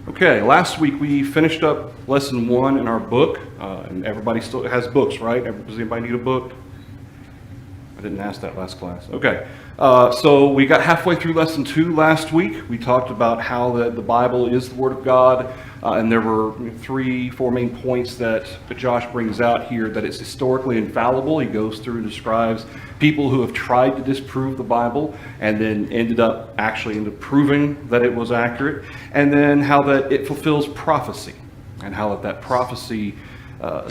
Okay, last week we finished up lesson 1 in our book, and everybody still has books, right? Does anybody need a book? I didn't ask that last class. Okay, so we got halfway through lesson 2 last week. We talked about how the Bible is the Word of God, and there were 3-4 main points that Josh brings out here, that it's historically infallible. He goes through and describes people who have tried to disprove the Bible and then ended up actually proving that it was accurate, and then how that it fulfills prophecy, and how that prophecy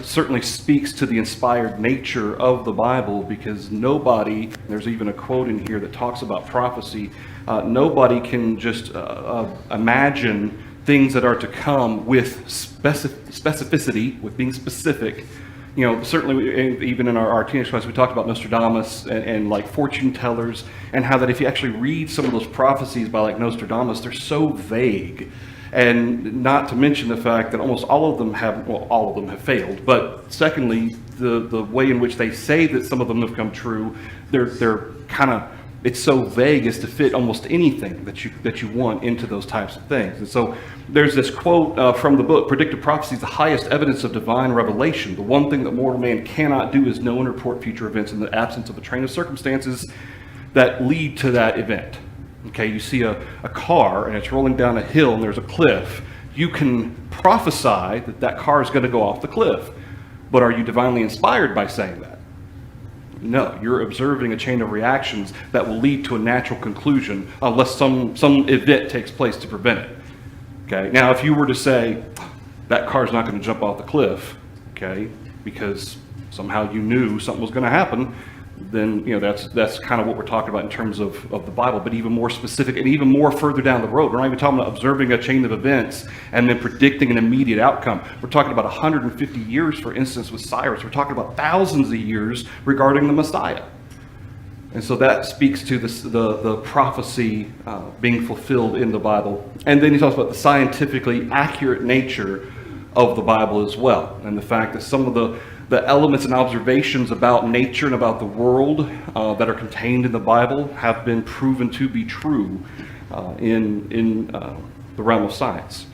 certainly speaks to the inspired nature of the Bible, because nobody, there's even a quote in here that talks about prophecy, nobody can just imagine things that are to come with specificity, with being specific. You know, certainly even in our teenage class, we talked about Nostradamus and like fortune tellers, and how that if you actually read some of those prophecies by like Nostradamus, they're so vague. And not to mention the fact that almost all of them have failed. But secondly, the way in which they say that some of them have come true, they're kind of, it's so vague as to fit almost anything that you want into those types of things. And so there's this quote from the book, "Predictive prophecy is the highest evidence of divine revelation. The one thing that mortal man cannot do is know and report future events in the absence of a train of circumstances that lead to that event." Okay, you see a car and it's rolling down a hill and there's a cliff. You can prophesy that that car is going to go off the cliff. But are you divinely inspired by saying that? No, you're observing a chain of reactions that will lead to a natural conclusion unless some event takes place to prevent it. Okay, now if you were to say, that car's not going to jump off the cliff, okay, because somehow you knew something was going to happen, then that's kind of what we're talking about in terms of the Bible, but even more specific and even more further down the road. We're not even talking about observing a chain of events and then predicting an immediate outcome. We're talking about 150 years, for instance, with Cyrus. We're talking about thousands of years regarding the Messiah. And so that speaks to the prophecy being fulfilled in the Bible. And then he talks about the scientifically accurate nature of the Bible as well, and the fact that some of the elements and observations about nature and about the world that are contained in the Bible have been proven to be true in the realm of science.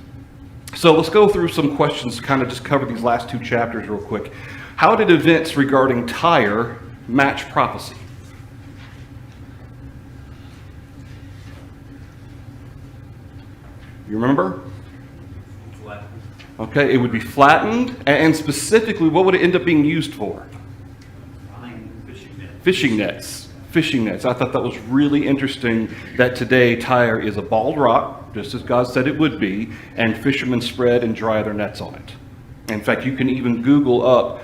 So let's go through some questions to kind of just cover these last 2 chapters real quick. How did events regarding Tyre match prophecy? You remember? Okay, it would be flattened, and specifically, what would it end up being used for? Fishing nets. Fishing nets. I thought that was really interesting that today Tyre is a bald rock, just as God said it would be, and fishermen spread and dry their nets on it. In fact, you can even Google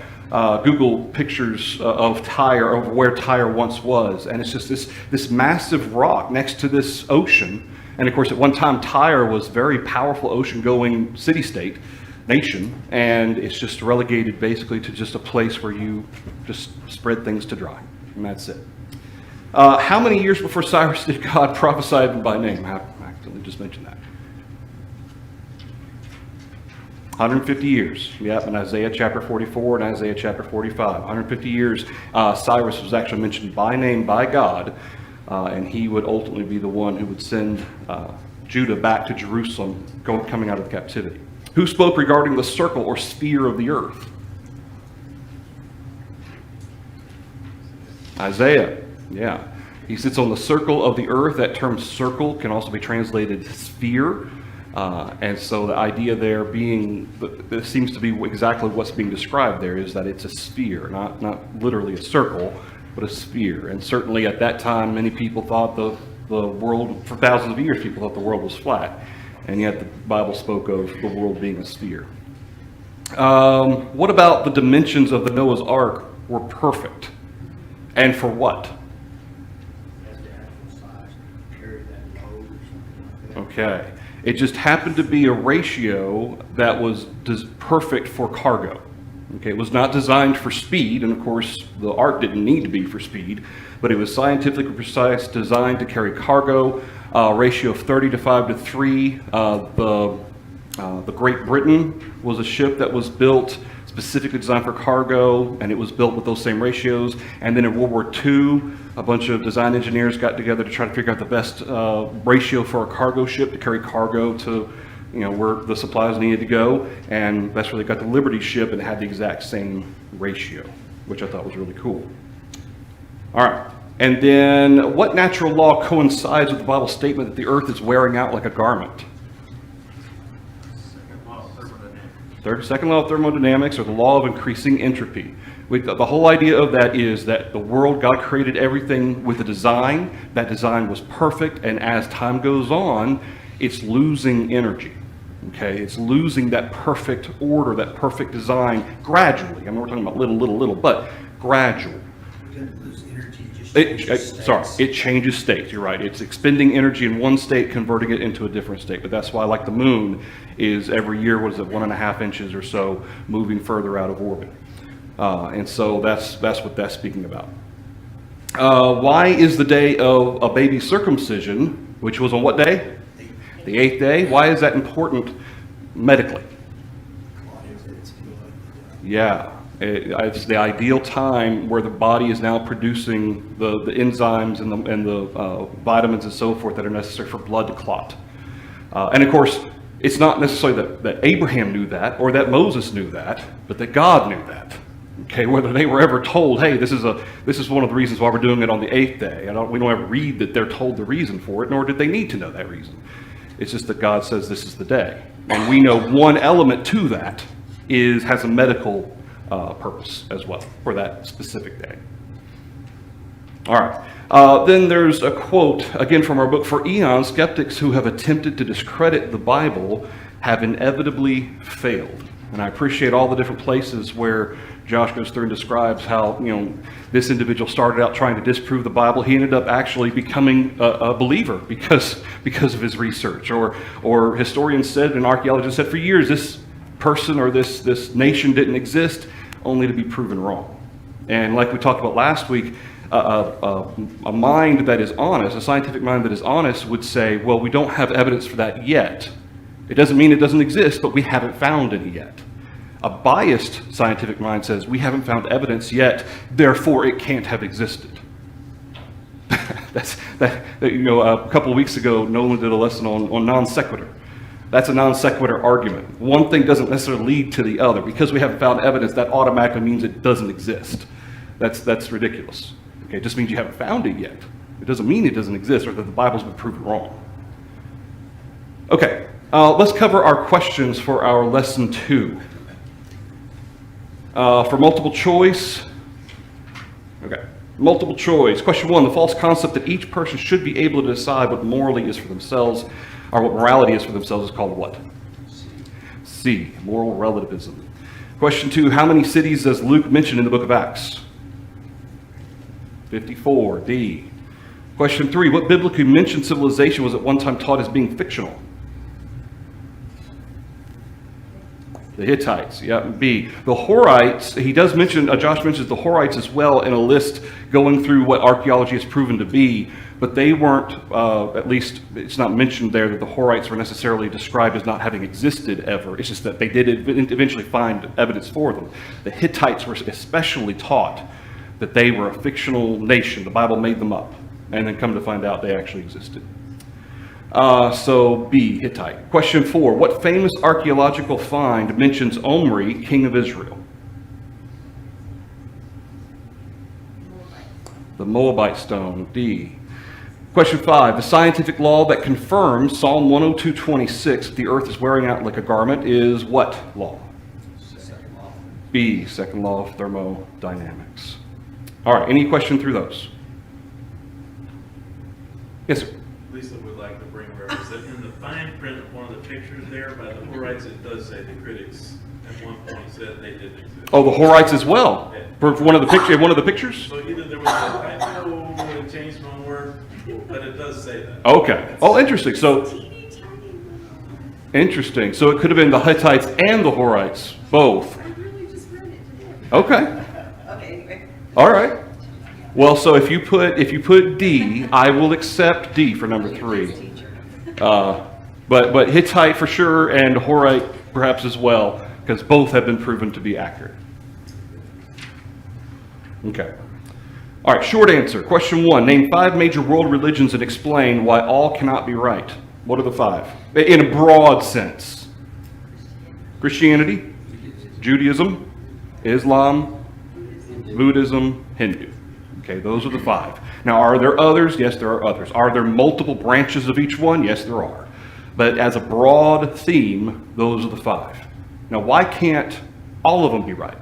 pictures of Tyre, of where Tyre once was, and it's just this massive rock next to this ocean. And of course, at one time, Tyre was a very powerful ocean-going city-state nation, and it's just relegated basically to just a place where you just spread things to dry, and that's it. How many years before Cyrus did God prophesy them by name? I accidentally just mentioned that. 150 years. Yep, in Isaiah chapter 44 and Isaiah chapter 45. 150 years, Cyrus was actually mentioned by name by God, and he would ultimately be the one who would send Judah back to Jerusalem, coming out of captivity. Who spoke regarding the circle or sphere of the earth? Isaiah. Yeah. He sits on the circle of the earth. That term circle can also be translated sphere. And so the idea there being, it seems to be exactly what's being described there, is that it's a sphere, not literally a circle, but a sphere. And certainly at that time, many people thought the world, for thousands of years, people thought the world was flat. And yet the Bible spoke of the world being a sphere. What about the dimensions of the Noah's Ark were perfect? And for what? Okay. It just happened to be a ratio that was perfect for cargo. Okay, it was not designed for speed, and of course the ark didn't need to be for speed, but it was scientifically precise, designed to carry cargo, ratio of 30 to 5 to 3. The Great Britain was a ship that was built specifically designed for cargo, and it was built with those same ratios. And then in World War II, a bunch of design engineers got together to try to figure out the best ratio for a cargo ship to carry cargo to where the supplies needed to go, and that's where they got the Liberty ship and had the exact same ratio, which I thought was really cool. All right, and then what natural law coincides with the Bible statement that the earth is wearing out like a garment? Second law of thermodynamics, or the law of increasing entropy. The whole idea of that is that the world, God created everything with a design. That design was perfect, and as time goes on, it's losing energy. Okay, it's losing that perfect order, that perfect design gradually. I mean, we're talking about little, but gradual. It changes states. You're right. It's expending energy in one state, converting it into a different state. But that's why, like the moon, is every year, 1.5 inches or so, moving further out of orbit. And so that's what that's speaking about. Why is the day of a baby's circumcision, which was on what day? The 8th day. Why is that important medically? Yeah. It's the ideal time where the body is now producing the enzymes and the vitamins and so forth that are necessary for blood to clot. And of course, it's not necessarily that Abraham knew that or that Moses knew that, but that God knew that. Okay, whether they were ever told, hey, this is one of the reasons why we're doing it on the 8th day. We don't ever read that they're told the reason for it, nor did they need to know that reason. It's just that God says this is the day. And we know one element to that has a medical purpose as well for that specific day. All right. Then there's a quote, again from our book. For eons, skeptics who have attempted to discredit the Bible have inevitably failed. And I appreciate all the different places where Josh goes through and describes how, this individual started out trying to disprove the Bible. He ended up actually becoming a believer because of his research. Or historians said and archaeologists said for years this person or this nation didn't exist, only to be proven wrong. And like we talked about last week, a mind that is honest, a scientific mind that is honest, would say, well, we don't have evidence for that yet. It doesn't mean it doesn't exist, but we haven't found any yet. A biased scientific mind says, we haven't found evidence yet, therefore it can't have existed. A couple of weeks ago, Nolan did a lesson on non sequitur. That's a non sequitur argument. One thing doesn't necessarily lead to the other. Because we haven't found evidence, that automatically means it doesn't exist. That's ridiculous. Okay, it just means you haven't found it yet. It doesn't mean it doesn't exist or that the Bible's been proven wrong. Okay, let's cover our questions for our lesson 2. For multiple choice, multiple choice. Question 1, the false concept that each person should be able to decide what morally is for themselves, or what morality is for themselves, is called what? C, moral relativism. Question 2, how many cities does Luke mention in the book of Acts? 54, D. Question 3, what biblically mentioned civilization was at one time taught as being fictional? The Hittites, yeah, B. The Horites, he does mention, Josh mentions the Horites as well in a list going through what archaeology has proven to be, but they weren't, at least it's not mentioned there that the Horites were necessarily described as not having existed ever. It's just that they did eventually find evidence for them. The Hittites were especially taught that they were a fictional nation. The Bible made them up, and then come to find out they actually existed. So B, Hittite. Question 4, what famous archaeological find mentions Omri, king of Israel? The Moabite stone, D. Question 5, the scientific law that confirms Psalm 102:26, the earth is wearing out like a garment, is what law? Second law. B, second law of thermodynamics. All right, any question through those? Yes, sir. Lisa would like to bring reference that in the fine print of one of the pictures there by the Horites, it does say the critics at one point said they didn't exist. Oh, the Horites as well. For one of the pictures. So either there was a typo or it changed one word, but it does say that. Okay. Oh, interesting. So interesting. So it could have been the Hittites and the Horites, both. I really just read it today. Okay. Okay, anyway. All right. Well, so if you put D, I will accept D for number 3. But Hittite for sure and Horite perhaps as well, because both have been proven to be accurate. Okay. All right, short answer. Question 1, name 5 major world religions and explain why all cannot be right. What are the five? In a broad sense. Christianity, Judaism, Islam, Buddhism, Hindu. Okay, those are the five. Now, are there others? Yes, there are others. Are there multiple branches of each one? Yes, there are. But as a broad theme, those are the five. Now, why can't all of them be right?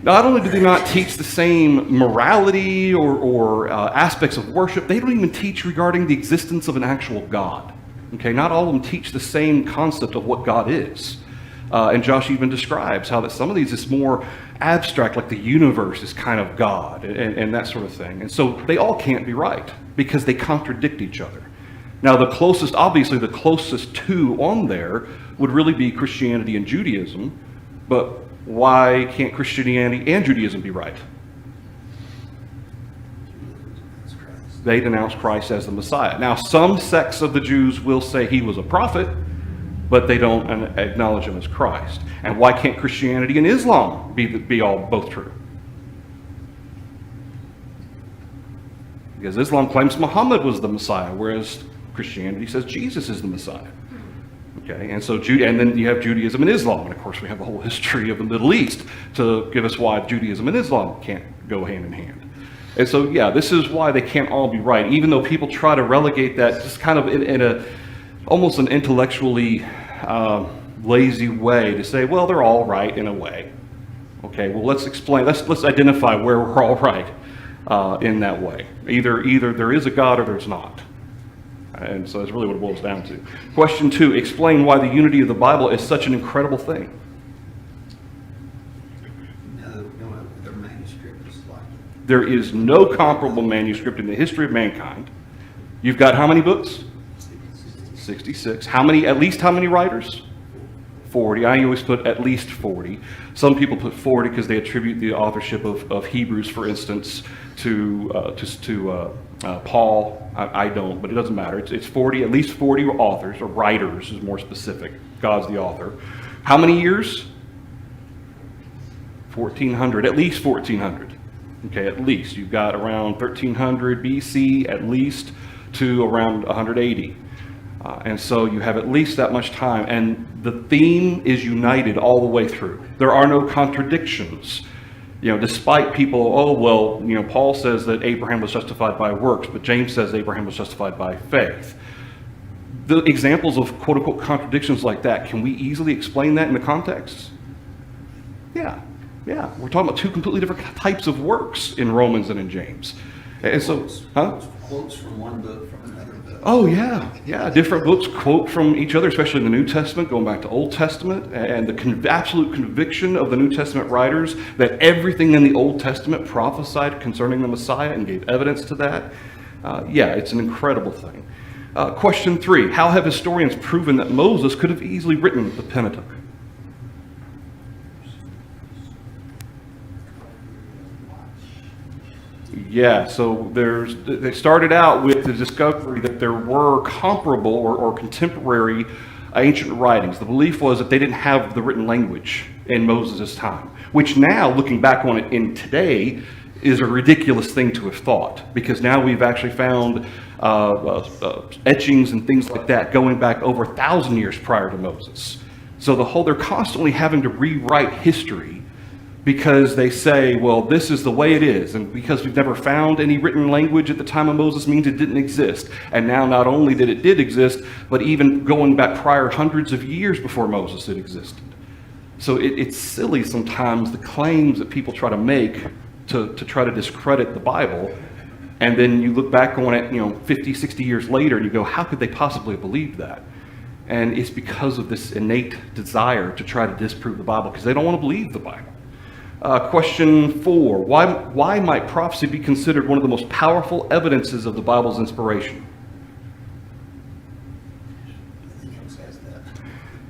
Not only do they not teach the same morality or aspects of worship, they don't even teach regarding the existence of an actual God. Okay, not all of them teach the same concept of what God is. And Josh even describes how that some of these is more abstract, like the universe is kind of God and that sort of thing. And so they all can't be right because they contradict each other. Now, obviously the closest two on there would really be Christianity and Judaism, but why can't Christianity and Judaism be right? They denounce Christ as the Messiah. Now, some sects of the Jews will say he was a prophet, but they don't acknowledge him as Christ. And why can't Christianity and Islam be both true? Because Islam claims Muhammad was the Messiah, whereas Christianity says Jesus is the Messiah. Okay, and so and then you have Judaism and Islam, and of course we have the whole history of the Middle East to give us why Judaism and Islam can't go hand in hand. And so, yeah, this is why they can't all be right, even though people try to relegate that just kind of in a almost an intellectually lazy way to say, well, they're all right in a way. Okay, well, let's explain. Let's identify where we're all right in that way. Either there is a God or there's not. And so that's really what it boils down to. Question 2, explain why the unity of the Bible is such an incredible thing. No other manuscript is like it. There is no comparable manuscript in the history of mankind. You've got how many books? 66. At least how many writers? 40. I always put at least 40. Some people put 40 because they attribute the authorship of Hebrews, for instance, to Paul. I don't, but it doesn't matter. It's 40, at least 40 authors, or writers is more specific. God's the author. How many years? 1,400, at least 1,400. Okay, at least. You've got around 1,300 BC, at least, to around 180. And so you have at least that much time, and the theme is united all the way through. There are no contradictions. Despite people, Paul says that Abraham was justified by works, but James says Abraham was justified by faith. The examples of quote-unquote contradictions like that, can we easily explain that in the context? Yeah. We're talking about two completely different types of works in Romans and in James. And so, Quotes from one book from another book. Oh, yeah. Different books quote from each other, especially in the New Testament, going back to Old Testament, and the absolute conviction of the New Testament writers that everything in the Old Testament prophesied concerning the Messiah and gave evidence to that. It's an incredible thing. Question 3, how have historians proven that Moses could have easily written the Pentateuch? Yeah, so they started out with the discovery that there were comparable or contemporary ancient writings. The belief was that they didn't have the written language in Moses' time, which now, looking back on it in today, is a ridiculous thing to have thought, because now we've actually found etchings and things like that going back over 1,000 years prior to Moses. So they're constantly having to rewrite history because they say, well, this is the way it is, and because we've never found any written language at the time of Moses means it didn't exist. And now not only did it exist, but even going back prior hundreds of years before Moses it existed. So it's silly sometimes, the claims that people try to make to try to discredit the Bible, and then you look back on it 50, 60 years later and you go, how could they possibly believe that? And it's because of this innate desire to try to disprove the Bible, because they don't want to believe the Bible. Question 4, why might prophecy be considered one of the most powerful evidences of the Bible's inspiration?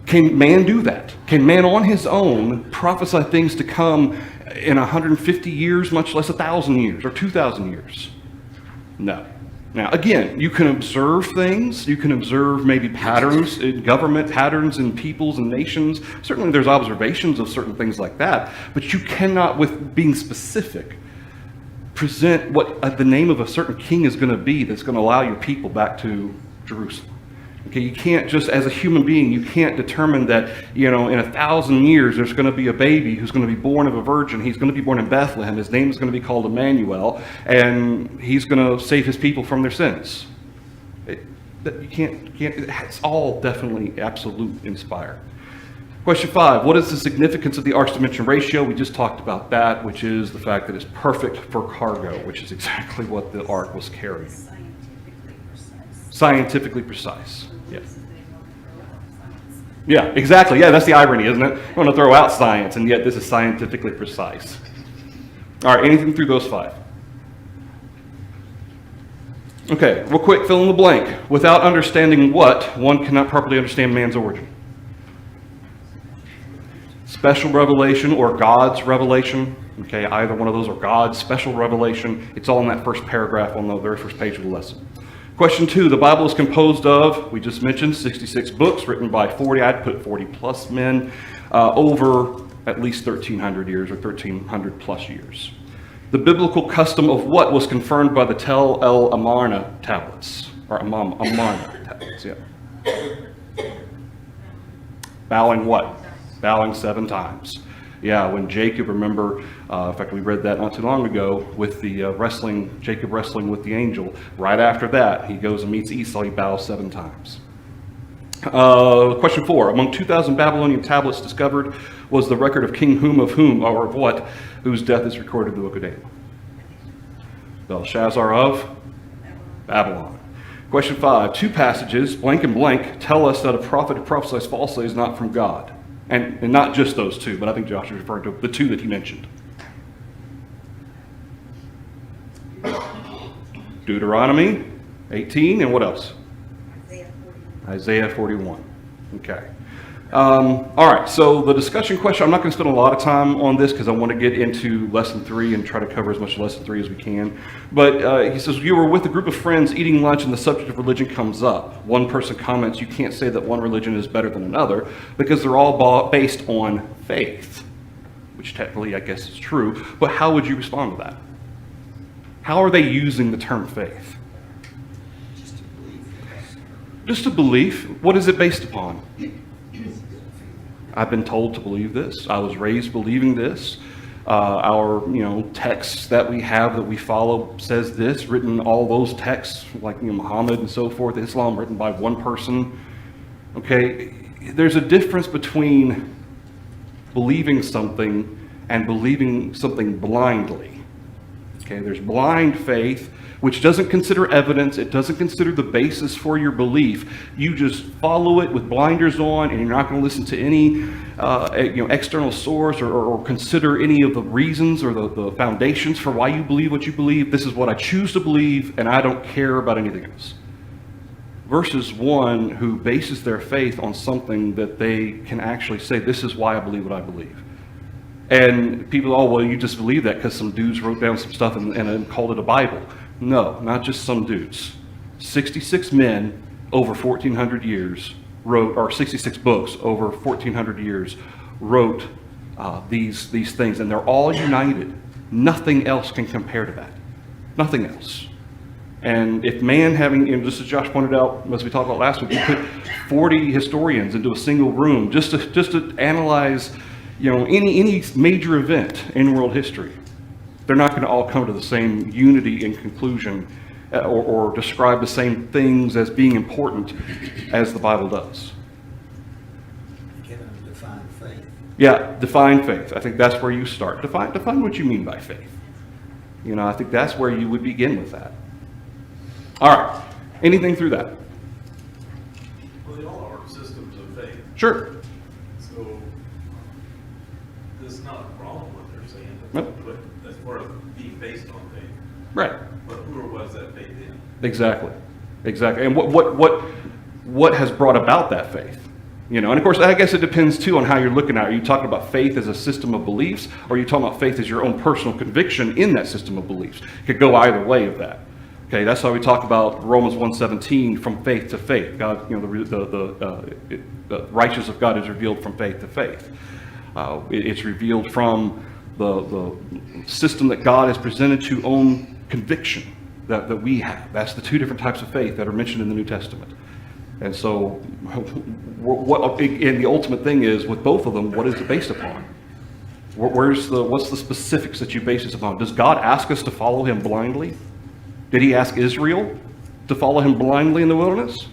Can man do that? Can man on his own prophesy things to come in 150 years, much less 1,000 years or 2,000 years? No. Now, again, you can observe things. You can observe maybe patterns in government, patterns in peoples and nations. Certainly there's observations of certain things like that, but you cannot, with being specific, present what the name of a certain king is going to be that's going to allow your people back to Jerusalem. Okay, you can't just, as a human being, you can't determine that, in 1,000 years there's going to be a baby who's going to be born of a virgin. He's going to be born in Bethlehem. His name is going to be called Emmanuel, and he's going to save his people from their sins. You can't, it's all definitely absolute inspired. Question 5, what is the significance of the arc's dimension ratio? We just talked about that, which is the fact that it's perfect for cargo, which is exactly what the ark was carrying. Scientifically precise. Scientifically precise. Yeah. Yeah, exactly. Yeah, that's the irony, isn't it? We want to throw out science, and yet this is scientifically precise. All right, anything through those 5? Okay, real quick, fill in the blank. Without understanding what, one cannot properly understand man's origin. Special revelation or God's revelation. Okay, either one of those or God's special revelation. It's all in that first paragraph on the very first page of the lesson. Question 2, the Bible is composed of, we just mentioned, 66 books written by 40, I'd put 40 plus men, over at least 1,300 years or 1,300 plus years. The biblical custom of what was confirmed by the Tel El Amarna tablets, or Amarna tablets, yeah. Bowing what? Bowing 7 times. Yeah, when Jacob, remember, in fact, we read that not too long ago with the Jacob wrestling with the angel. Right after that, he goes and meets Esau, he bows 7 times. Question 4, among 2,000 Babylonian tablets discovered was the record of King whom, or of what, whose death is recorded in the book of Daniel? Belshazzar of Babylon. Question 5, 2 passages, blank and blank, tell us that a prophet who prophesies falsely is not from God. And not just those 2, but I think Josh is referring to the 2 that he mentioned. Deuteronomy 18, and what else? Isaiah 41. Okay. All right, so the discussion question, I'm not going to spend a lot of time on this because I want to get into lesson 3 and try to cover as much of lesson 3 as we can. But he says, you were with a group of friends eating lunch and the subject of religion comes up. One person comments, you can't say that one religion is better than another because they're all based on faith, which technically I guess is true. But how would you respond to that? How are they using the term faith? Just a belief. What is it based upon? I've been told to believe this. I was raised believing this. Our texts that we have that we follow says this. Written all those texts like Muhammad and so forth. Islam written by one person. Okay, there's a difference between believing something and believing something blindly. Okay, there's blind faith, which doesn't consider evidence, it doesn't consider the basis for your belief. You just follow it with blinders on, and you're not going to listen to any external source or consider any of the reasons or the foundations for why you believe what you believe. This is what I choose to believe, and I don't care about anything else. Versus one who bases their faith on something that they can actually say, this is why I believe what I believe. And people, oh, well, you just believe that because some dudes wrote down some stuff and called it a Bible. No, not just some dudes. 66 men over 1,400 years wrote, or 66 books over 1,400 years wrote these things, and they're all united. Nothing else can compare to that. Nothing else. And if man having, just as Josh pointed out, as we talked about last week, you put 40 historians into a single room just to analyze, any major event in world history, they're not going to all come to the same unity and conclusion or describe the same things as being important as the Bible does. Give them define faith. Yeah, define faith. I think that's where you start. Define what you mean by faith. I think that's where you would begin with that. All right. Anything through that? Well, they all are systems of faith. Sure. So there's not a problem what they're saying. Nope. But as far as being based on faith. Right. But who or was that faith in? Exactly. And what has brought about that faith? And of course, I guess it depends too on how you're looking at it. Are you talking about faith as a system of beliefs, or are you talking about faith as your own personal conviction in that system of beliefs? It could go either way of that. Okay, that's why we talk about Romans 1:17, from faith to faith. God, the righteousness of God is revealed from faith to faith. It's revealed from the system that God has presented to own conviction that we have. That's the two different types of faith that are mentioned in the New Testament. And so, and the ultimate thing is, with both of them, what is it based upon? What's the specifics that you base this upon? Does God ask us to follow him blindly? Did he ask Israel to follow him blindly in the wilderness?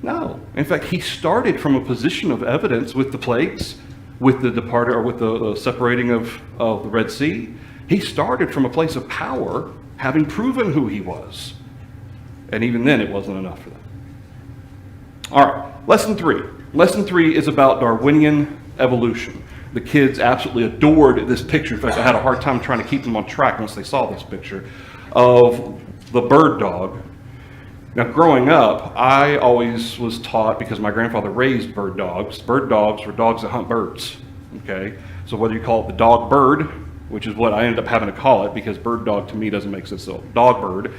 No. In fact, he started from a position of evidence with the plagues, with the departure, or with the separating of the Red Sea. He started from a place of power, having proven who he was. And even then, it wasn't enough for them. All right, lesson 3. Lesson 3 is about Darwinian evolution. The kids absolutely adored this picture. In fact, I had a hard time trying to keep them on track once they saw this picture of the bird dog. Now, growing up, I always was taught, because my grandfather raised bird dogs were dogs that hunt birds, okay? So whether you call it the dog bird, which is what I ended up having to call it, because bird dog to me doesn't make sense, so dog bird.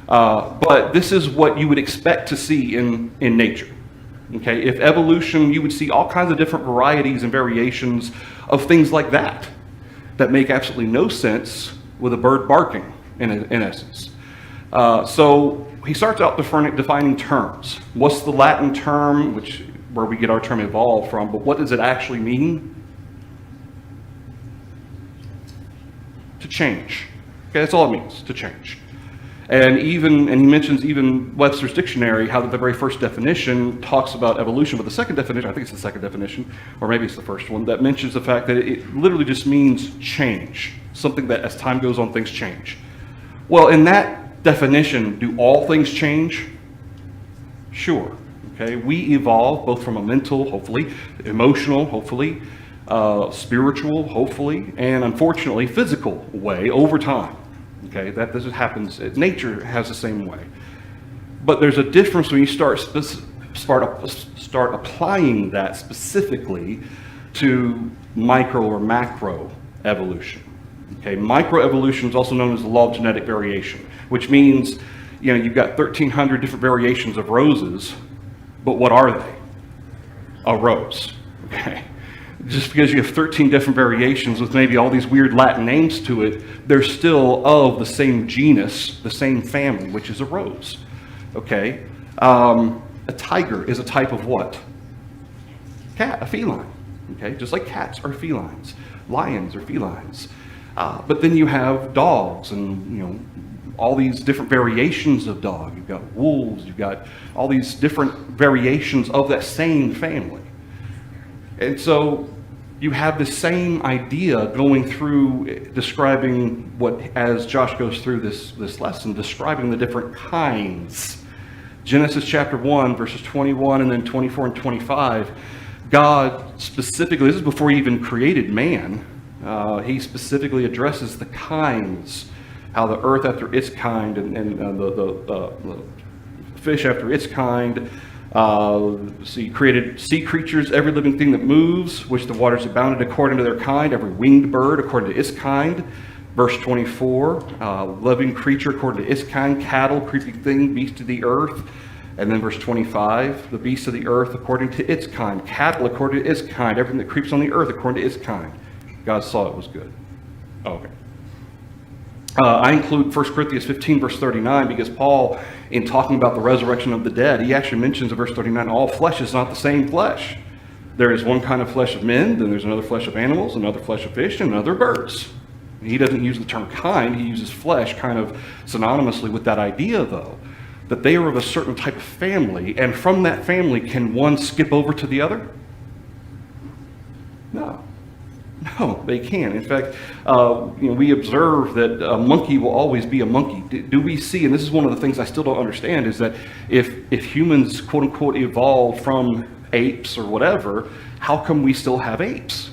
But this is what you would expect to see in nature. Okay, if evolution, you would see all kinds of different varieties and variations of things like that make absolutely no sense with a bird barking, in essence. So he starts out defining terms. What's the Latin term, where we get our term evolved from, but what does it actually mean? To change. Okay, that's all it means, to change. And he mentions even Webster's dictionary, how the very first definition talks about evolution, but the second definition, I think it's the second definition, or maybe it's the first one, that mentions the fact that it literally just means change. Something that as time goes on, things change. Well, in that definition, do all things change? Sure. Okay, we evolve both from a mental, hopefully, emotional, hopefully, spiritual, hopefully, and unfortunately, physical way over time. Okay, that this happens. Nature has the same way, but there's a difference when you start applying that specifically to micro or macro evolution. Okay, microevolution is also known as the law of genetic variation, which means you've got 1,300 different variations of roses, but what are they? A rose. Okay. Just because you have 13 different variations with maybe all these weird Latin names to it, they're still of the same genus, the same family, which is a rose. Okay? A tiger is a type of what? Cat, a feline. Okay? Just like cats are felines. Lions are felines. But then you have dogs and, all these different variations of dog. You've got wolves, you've got all these different variations of that same family. And so you have the same idea going through describing as Josh goes through this lesson, describing the different kinds. Genesis chapter 1, verses 21 and then 24 and 25, God specifically, this is before he even created man, he specifically addresses the kinds, how the earth after its kind and the fish after its kind. So he created sea creatures, every living thing that moves, which the waters abounded according to their kind, every winged bird according to its kind. Verse 24, living creature according to its kind, cattle, creeping thing, beast of the earth. And then verse 25, the beast of the earth according to its kind, cattle according to its kind, everything that creeps on the earth according to its kind. God saw it was good. Okay. I include 1 Corinthians 15, verse 39, because Paul, in talking about the resurrection of the dead, he actually mentions in verse 39, all flesh is not the same flesh. There is one kind of flesh of men, then there's another flesh of animals, another flesh of fish, and another birds. He doesn't use the term kind, he uses flesh kind of synonymously with that idea, though, that they are of a certain type of family, and from that family, can one skip over to the other? No. No, they can't. In fact, we observe that a monkey will always be a monkey. Do we see, and this is one of the things I still don't understand, is that if humans, quote unquote, evolved from apes or whatever, how come we still have apes?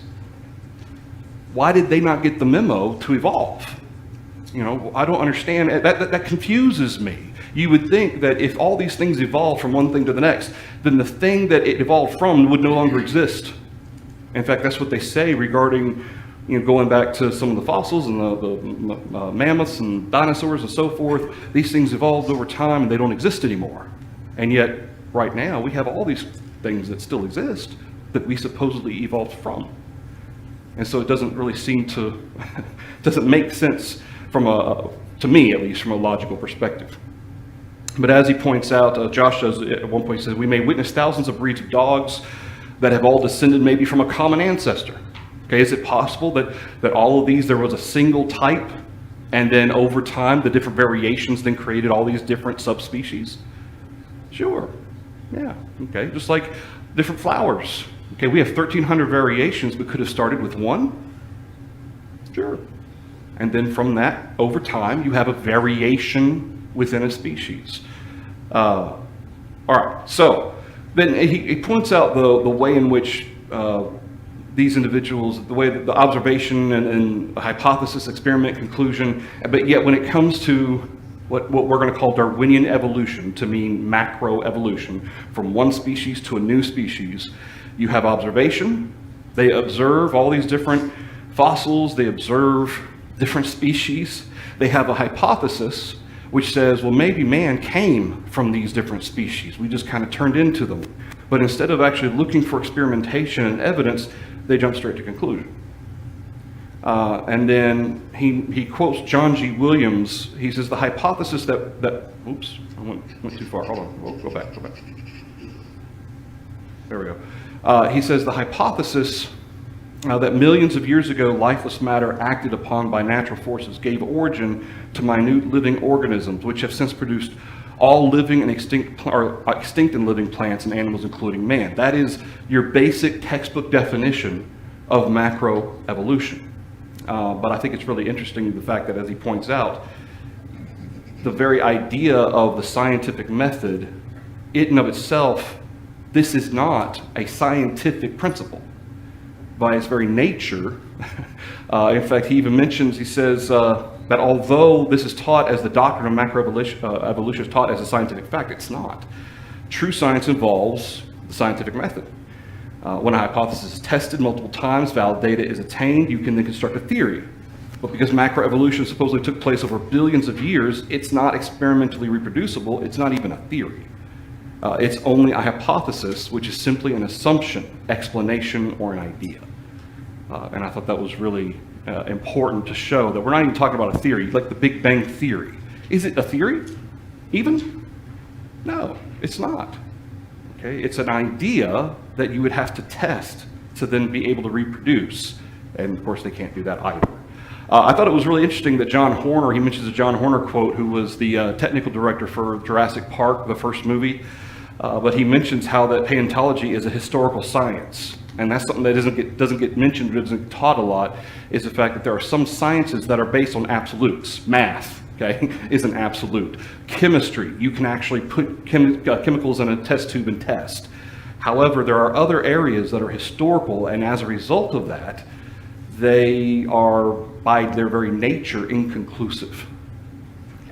Why did they not get the memo to evolve? I don't understand. That confuses me. You would think that if all these things evolve from one thing to the next, then the thing that it evolved from would no longer exist. In fact, that's what they say regarding, going back to some of the fossils and the mammoths and dinosaurs and so forth. These things evolved over time and they don't exist anymore. And yet, right now, we have all these things that still exist that we supposedly evolved from. And so it doesn't really seem to, doesn't make sense from to me at least, from a logical perspective. But as he points out, Josh does at one point, he says, we may witness thousands of breeds of dogs that have all descended maybe from a common ancestor. Okay, is it possible that all of these, there was a single type, and then over time, the different variations then created all these different subspecies? Sure, yeah, okay, just like different flowers. Okay, we have 1,300 variations, but could have started with one? Sure. And then from that, over time, you have a variation within a species. All right, so then he points out the way in which these individuals, the way that the observation and hypothesis, experiment, conclusion, but yet when it comes to what we're going to call Darwinian evolution, to mean macroevolution, from one species to a new species, you have observation. They observe all these different fossils, they observe different species. They have a hypothesis which says, well, maybe man came from these different species. We just kind of turned into them. But instead of actually looking for experimentation and evidence, they jump straight to conclusion. And then he quotes John G. Williams. He says the hypothesis that oops, I went too far. Hold on, we'll go back. There we go. He says the hypothesis that millions of years ago lifeless matter acted upon by natural forces gave origin to minute living organisms, which have since produced all living and extinct and living plants and animals, including man. That is your basic textbook definition of macroevolution. But I think it's really interesting the fact that, as he points out, the very idea of the scientific method, in and of itself, this is not a scientific principle. By its very nature, in fact, he even mentions, he says that although this is taught as the doctrine of macroevolution evolution is taught as a scientific fact, it's not. True science involves the scientific method. When a hypothesis is tested multiple times, valid data is attained, you can then construct a theory. But because macroevolution supposedly took place over billions of years, it's not experimentally reproducible, it's not even a theory. It's only a hypothesis, which is simply an assumption, explanation, or an idea. And I thought that was really important to show that we're not even talking about a theory, like the Big Bang Theory. Is it a theory, even? No, it's not. Okay, it's an idea that you would have to test to then be able to reproduce. And of course, they can't do that either. I thought it was really interesting that John Horner, he mentions a John Horner quote, who was the technical director for Jurassic Park, the first movie. But he mentions how that paleontology is a historical science. And that's something that doesn't get mentioned, but isn't taught a lot, is the fact that there are some sciences that are based on absolutes. Math, okay, is an absolute. Chemistry, you can actually put chemicals in a test tube and test. However, there are other areas that are historical, and as a result of that, they are, by their very nature, inconclusive.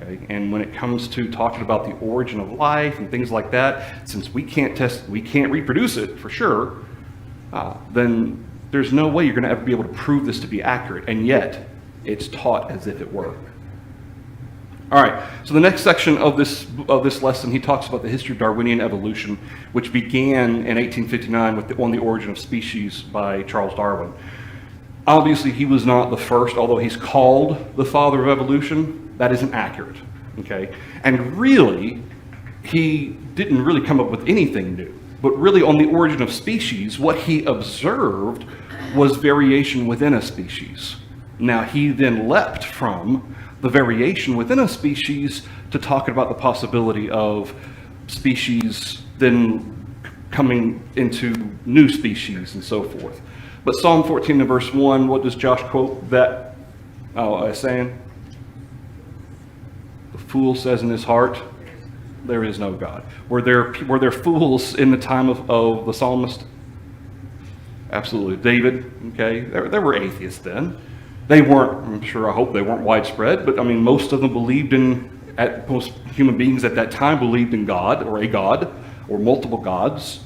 Okay? And when it comes to talking about the origin of life and things like that, since we can't reproduce it for sure, then there's no way you're going to ever be able to prove this to be accurate, and yet it's taught as if it were. All right, so the next section of this lesson, he talks about the history of Darwinian evolution, which began in 1859 on the origin of species by Charles Darwin. Obviously, he was not the first, although he's called the father of evolution. That isn't accurate, okay? And really, he didn't really come up with anything new. But really, on the origin of species, what he observed was variation within a species. Now, he then leapt from the variation within a species to talking about the possibility of species then coming into new species and so forth. But Psalm 14 and verse 1, what does Josh quote that saying? The fool says in his heart, there is no God. Were there fools in the time of the psalmist? Absolutely. David, okay, there were atheists then. They weren't, I'm sure, I hope they weren't widespread, but I mean, most of them most human beings at that time believed in God, or a God, or multiple gods.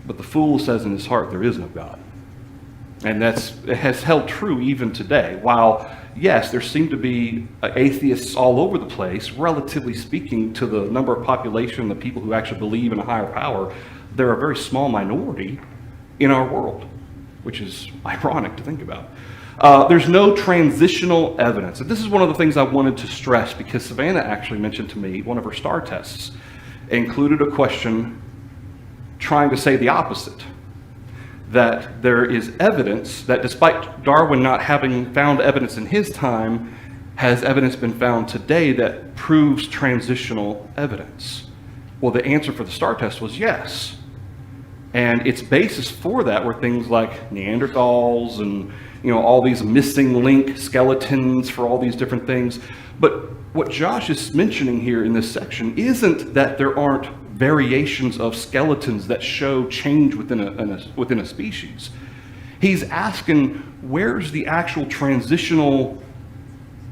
But the fool says in his heart, there is no God. And it has held true even today. While, yes, there seem to be atheists all over the place, relatively speaking to the number of population, the people who actually believe in a higher power, they're a very small minority in our world. which is ironic to think about. There's no transitional evidence. And this is one of the things I wanted to stress because Savannah actually mentioned to me one of her STAR tests included a question trying to say the opposite. That there is evidence that despite Darwin not having found evidence in his time, has evidence been found today that proves transitional evidence? Well, the answer for the STAR test was yes. And its basis for that were things like Neanderthals and all these missing link skeletons for all these different things. But what Josh is mentioning here in this section isn't that there aren't variations of skeletons that show change within a species. He's asking, where's the actual transitional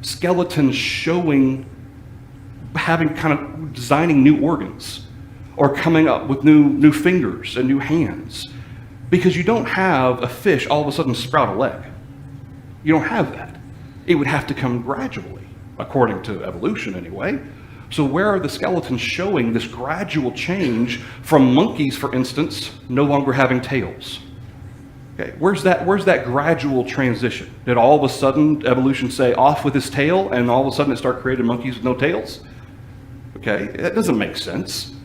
skeletons showing, having kind of designing new organs or coming up with new fingers and new hands? Because you don't have a fish all of a sudden sprout a leg. You don't have that. It would have to come gradually, according to evolution anyway. So where are the skeletons showing this gradual change from monkeys, for instance, no longer having tails? Okay, where's that gradual transition? Did all of a sudden evolution say off with his tail and all of a sudden it started creating monkeys with no tails? Okay, that doesn't make sense.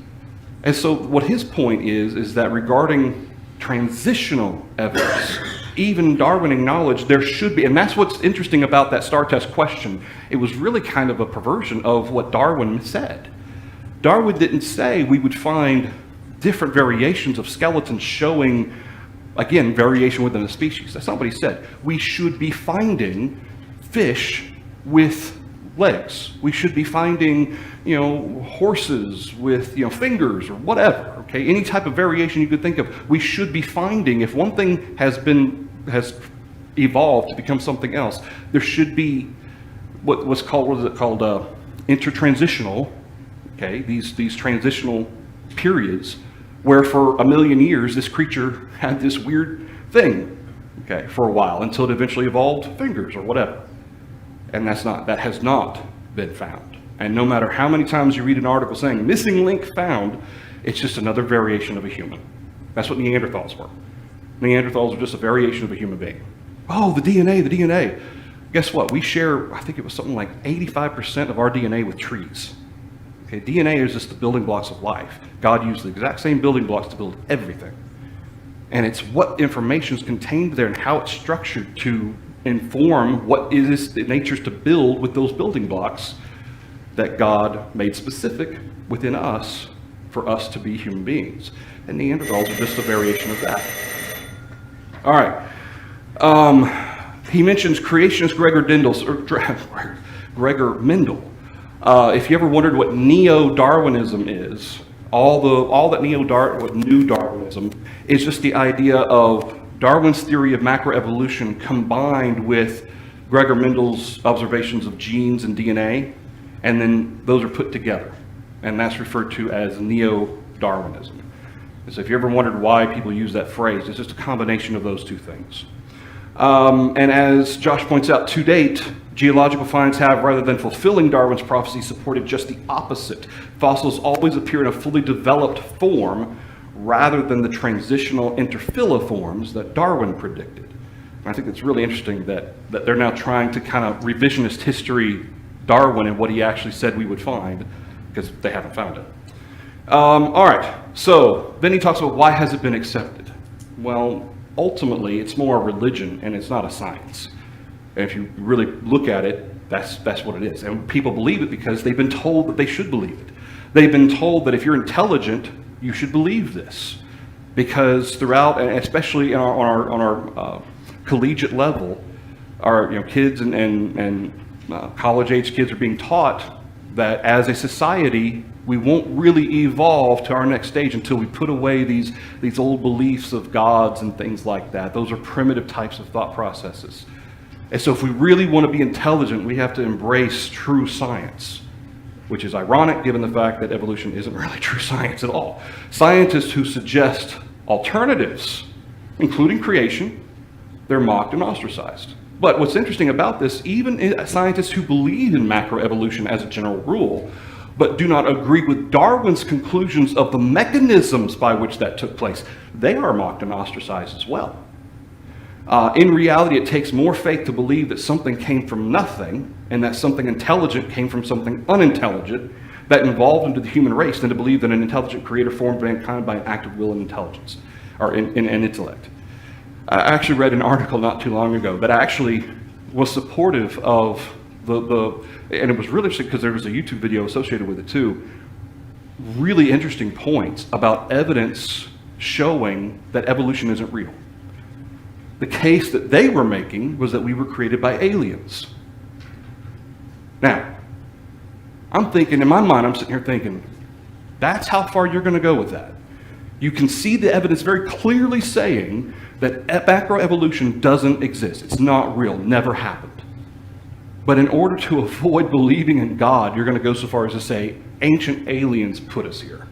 And so what his point is that regarding transitional evidence, even Darwin acknowledged there should be, and that's what's interesting about that STAR test question. It was really kind of a perversion of what Darwin said. Darwin didn't say we would find different variations of skeletons showing, again, variation within a species. That's not what he said. We should be finding fish with legs. We should be finding, horses with, fingers or whatever. Okay, any type of variation you could think of. We should be finding, if one thing has evolved to become something else, there should be what's called intertransitional. Okay, these transitional periods where for 1 million years this creature had this weird thing. Okay, for a while until it eventually evolved fingers or whatever. And that has not been found. And no matter how many times you read an article saying missing link found, it's just another variation of a human. That's what Neanderthals were. Neanderthals are just a variation of a human being. Oh, the DNA. Guess what? We share, I think it was something like 85% of our DNA with trees. Okay, DNA is just the building blocks of life. God used the exact same building blocks to build everything. And it's what information is contained there and how it's structured to inform what is the natures to build with those building blocks that God made specific within us for us to be human beings. And Neanderthals are just a variation of that. All right. He mentions creationist Gregor Mendel. If you ever wondered what neo-Darwinism is, what new Darwinism is just the idea of Darwin's theory of macroevolution combined with Gregor Mendel's observations of genes and DNA, and then those are put together. And that's referred to as neo-Darwinism. So if you ever wondered why people use that phrase, it's just a combination of those two things. And as Josh points out, to date, geological finds have, rather than fulfilling Darwin's prophecy, supported just the opposite. Fossils always appear in a fully developed form rather than the transitional interphylla forms that Darwin predicted. And I think it's really interesting that they're now trying to kind of revisionist history Darwin and what he actually said we would find, because they haven't found it. All right, so then he talks about why has it been accepted? Well, ultimately, it's more a religion and it's not a science. And if you really look at it, that's what it is. And people believe it because they've been told that they should believe it. They've been told that if you're intelligent, you should believe this. Because throughout, and especially on our collegiate level, our kids and college-age kids are being taught that as a society, we won't really evolve to our next stage until we put away these old beliefs of gods and things like that. Those are primitive types of thought processes. And so if we really want to be intelligent, we have to embrace true science, which is ironic given the fact that evolution isn't really true science at all. Scientists who suggest alternatives, including creation, they're mocked and ostracized. But what's interesting about this, even scientists who believe in macroevolution as a general rule, but do not agree with Darwin's conclusions of the mechanisms by which that took place, they are mocked and ostracized as well. In reality, it takes more faith to believe that something came from nothing and that something intelligent came from something unintelligent that evolved into the human race than to believe that an intelligent creator formed mankind by an act of will and intelligence, or in intellect. I actually read an article not too long ago that actually was supportive of and it was really interesting because there was a YouTube video associated with it too, really interesting points about evidence showing that evolution isn't real. The case that they were making was that we were created by aliens. Now, I'm thinking, in my mind, I'm sitting here thinking, that's how far you're going to go with that. You can see the evidence very clearly saying that macroevolution doesn't exist. It's not real, never happened. But in order to avoid believing in God, you're going to go so far as to say, ancient aliens put us here.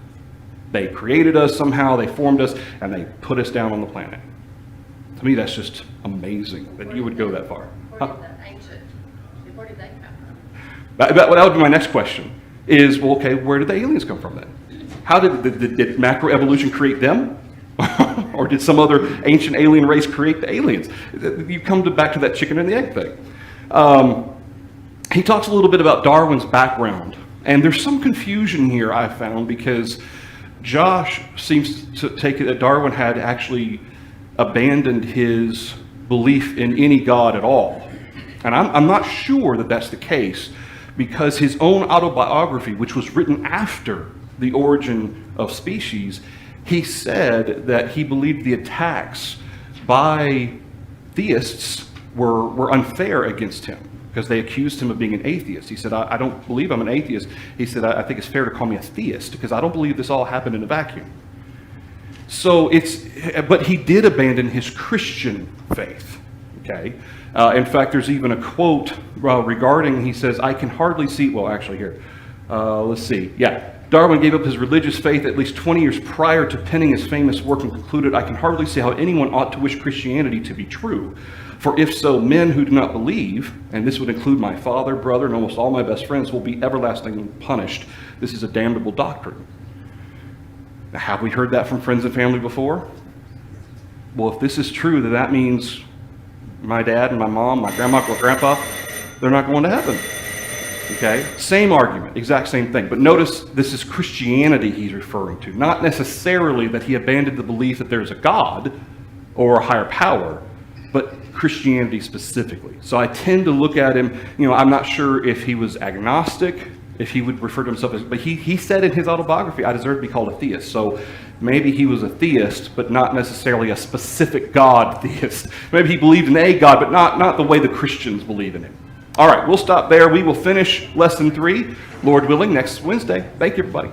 They created us somehow, they formed us, and they put us down on the planet. To me, that's just amazing that you would go that far. Where did the ancient, where did they come from? That would be my next question, is, well, okay, where did the aliens come from then? How did macroevolution create them? Or did some other ancient alien race create the aliens? You come back to that chicken and the egg thing. He talks a little bit about Darwin's background, and there's some confusion here I found because Josh seems to take it that Darwin had actually abandoned his belief in any God at all. And I'm not sure that that's the case because his own autobiography, which was written after the origin of species, he said that he believed the attacks by theists were unfair against him because they accused him of being an atheist. He said, I don't believe I'm an atheist. He said, I think it's fair to call me a theist because I don't believe this all happened in a vacuum. So but he did abandon his Christian faith, okay? In fact, there's even a quote regarding, he says, I can hardly see, well, actually here, let's see, yeah. Darwin gave up his religious faith at least 20 years prior to penning his famous work and concluded, I can hardly see how anyone ought to wish Christianity to be true. For if so, men who do not believe, and this would include my father, brother, and almost all my best friends, will be everlastingly punished. This is a damnable doctrine. Now, have we heard that from friends and family before? Well, if this is true, then that means my dad and my mom, my grandma, my grandpa, they're not going to heaven. Okay? Same argument, exact same thing. But notice this is Christianity he's referring to, not necessarily that he abandoned the belief that there's a God or a higher power, but Christianity specifically. So I tend to look at him, I'm not sure if he was agnostic, if he would refer to himself as, but he said in his autobiography, I deserve to be called a theist. So maybe he was a theist, but not necessarily a specific God theist. Maybe he believed in a God, but not the way the Christians believe in him. All right, we'll stop there. We will finish lesson 3, Lord willing, next Wednesday. Thank you, everybody.